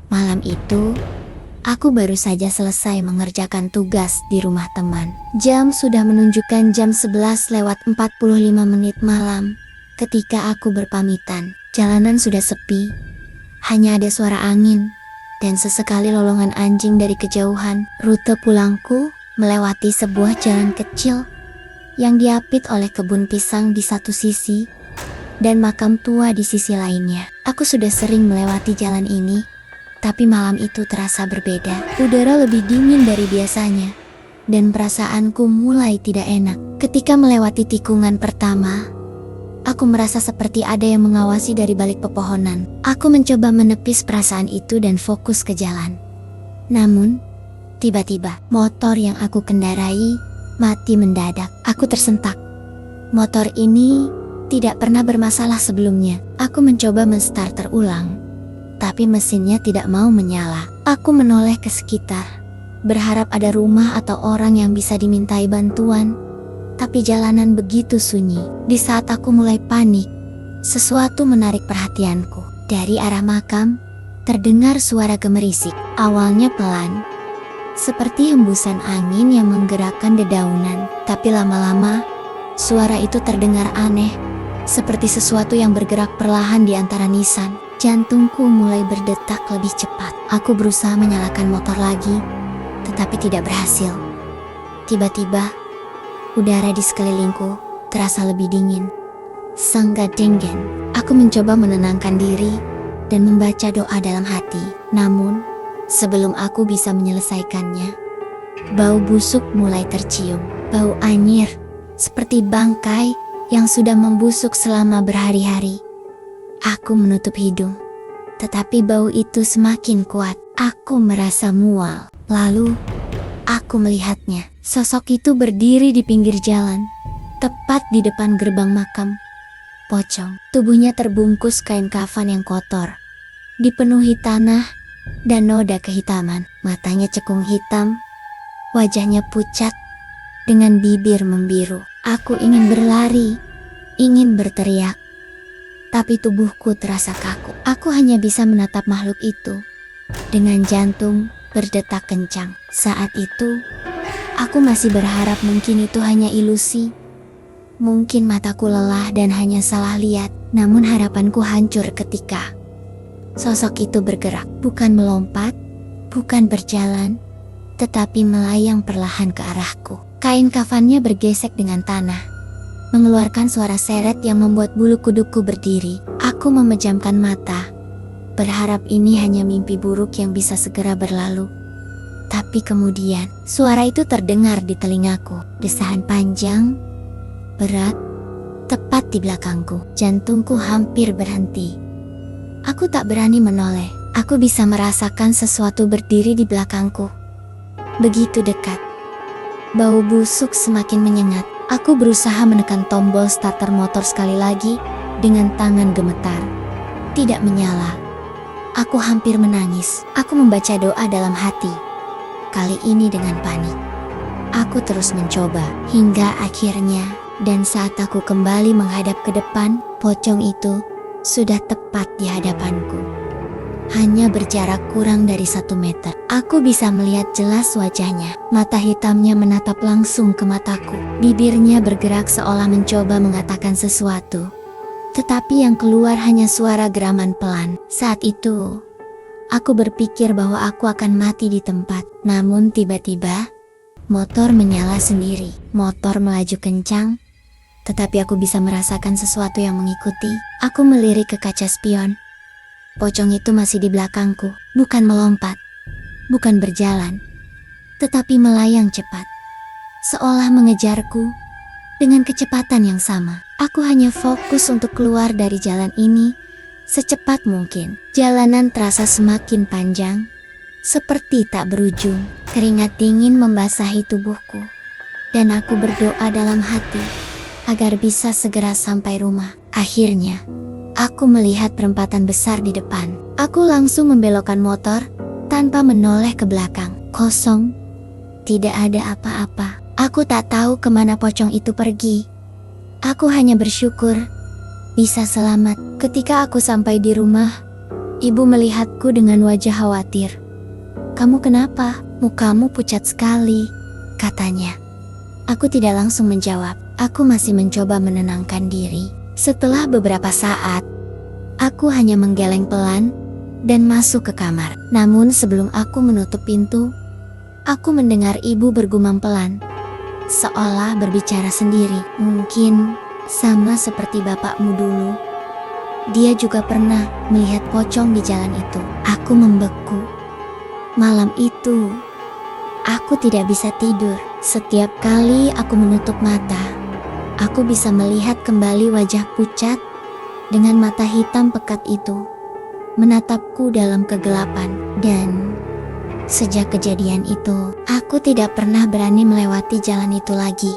Malam itu, aku baru saja selesai mengerjakan tugas di rumah teman. Jam sudah menunjukkan jam 11 lewat 45 menit malam. Ketika aku berpamitan, jalanan sudah sepi. Hanya ada suara angin dan sesekali lolongan anjing dari kejauhan. Rute pulangku melewati sebuah jalan kecil yang diapit oleh kebun pisang di satu sisi dan makam tua di sisi lainnya. Aku sudah sering melewati jalan ini, tapi malam itu terasa berbeda. Udara lebih dingin dari biasanya, dan perasaanku mulai tidak enak. Ketika melewati tikungan pertama, aku merasa seperti ada yang mengawasi dari balik pepohonan. Aku mencoba menepis perasaan itu dan fokus ke jalan. Namun, tiba-tiba, motor yang aku kendarai mati mendadak. Aku tersentak. Motor ini tidak pernah bermasalah sebelumnya. Aku mencoba menstarter ulang, tapi mesinnya tidak mau menyala. Aku menoleh ke sekitar, berharap ada rumah atau orang yang bisa dimintai bantuan, tapi jalanan begitu sunyi. Di saat aku mulai panik, sesuatu menarik perhatianku. Dari arah makam, terdengar suara gemerisik. Awalnya pelan, seperti hembusan angin yang menggerakkan dedaunan, tapi lama-lama, suara itu terdengar aneh, seperti sesuatu yang bergerak perlahan di antara nisan. Jantungku mulai berdetak lebih cepat. Aku berusaha menyalakan motor lagi, tetapi tidak berhasil. Tiba-tiba, udara di sekelilingku terasa lebih dingin. Sanggadenggen. Aku mencoba menenangkan diri dan membaca doa dalam hati. Namun, sebelum aku bisa menyelesaikannya, bau busuk mulai tercium. Bau anyir, seperti bangkai yang sudah membusuk selama berhari-hari. Aku menutup hidung, tetapi bau itu semakin kuat. Aku merasa mual. Lalu, aku melihatnya. Sosok itu berdiri di pinggir jalan, tepat di depan gerbang makam pocong. Tubuhnya terbungkus kain kafan yang kotor, dipenuhi tanah dan noda kehitaman. Matanya cekung hitam, wajahnya pucat, dengan bibir membiru. Aku ingin berlari, ingin berteriak, tapi tubuhku terasa kaku. Aku hanya bisa menatap makhluk itu dengan jantung berdetak kencang. Saat itu, aku masih berharap mungkin itu hanya ilusi. Mungkin mataku lelah dan hanya salah lihat. Namun harapanku hancur ketika sosok itu bergerak. Bukan melompat, bukan berjalan, tetapi melayang perlahan ke arahku. Kain kafannya bergesek dengan tanah, mengeluarkan suara seret yang membuat bulu kuduku berdiri. Aku memejamkan mata, berharap ini hanya mimpi buruk yang bisa segera berlalu. Tapi kemudian, suara itu terdengar di telingaku. Desahan panjang, berat, tepat di belakangku. Jantungku hampir berhenti. Aku tak berani menoleh. Aku bisa merasakan sesuatu berdiri di belakangku. Begitu dekat. Bau busuk semakin menyengat. Aku berusaha menekan tombol starter motor sekali lagi dengan tangan gemetar. Tidak menyala. Aku hampir menangis. Aku membaca doa dalam hati. Kali ini dengan panik. Aku terus mencoba hingga akhirnya, dan saat aku kembali menghadap ke depan, pocong itu sudah tepat di hadapanku. Hanya berjarak kurang dari 1 meter. Aku bisa melihat jelas wajahnya. Mata hitamnya menatap langsung ke mataku. Bibirnya bergerak seolah mencoba mengatakan sesuatu. Tetapi yang keluar hanya suara geraman pelan. Saat itu, aku berpikir bahwa aku akan mati di tempat. Namun tiba-tiba, motor menyala sendiri. Motor melaju kencang, tetapi aku bisa merasakan sesuatu yang mengikuti. Aku melirik ke kaca spion. Pocong itu masih di belakangku, bukan melompat, bukan berjalan, tetapi melayang cepat, seolah mengejarku dengan kecepatan yang sama. Aku hanya fokus untuk keluar dari jalan ini secepat mungkin. Jalanan terasa semakin panjang, seperti tak berujung. Keringat dingin membasahi tubuhku, dan aku berdoa dalam hati agar bisa segera sampai rumah. Akhirnya, aku melihat perempatan besar di depan. Aku langsung membelokkan motor tanpa menoleh ke belakang. Kosong, tidak ada apa-apa. Aku tak tahu kemana pocong itu pergi. Aku hanya bersyukur bisa selamat. Ketika aku sampai di rumah, Ibu melihatku dengan wajah khawatir. "Kamu kenapa? Mukamu pucat sekali," katanya. Aku tidak langsung menjawab. Aku masih mencoba menenangkan diri. Setelah beberapa saat, aku hanya menggeleng pelan dan masuk ke kamar. Namun sebelum aku menutup pintu, aku mendengar ibu bergumam pelan, seolah berbicara sendiri. "Mungkin sama seperti bapakmu dulu. Dia juga pernah melihat pocong di jalan itu." Aku membeku. Malam itu, aku tidak bisa tidur. Setiap kali aku menutup mata, aku bisa melihat kembali wajah pucat dengan mata hitam pekat itu menatapku dalam kegelapan. Dan sejak kejadian itu, aku tidak pernah berani melewati jalan itu lagi.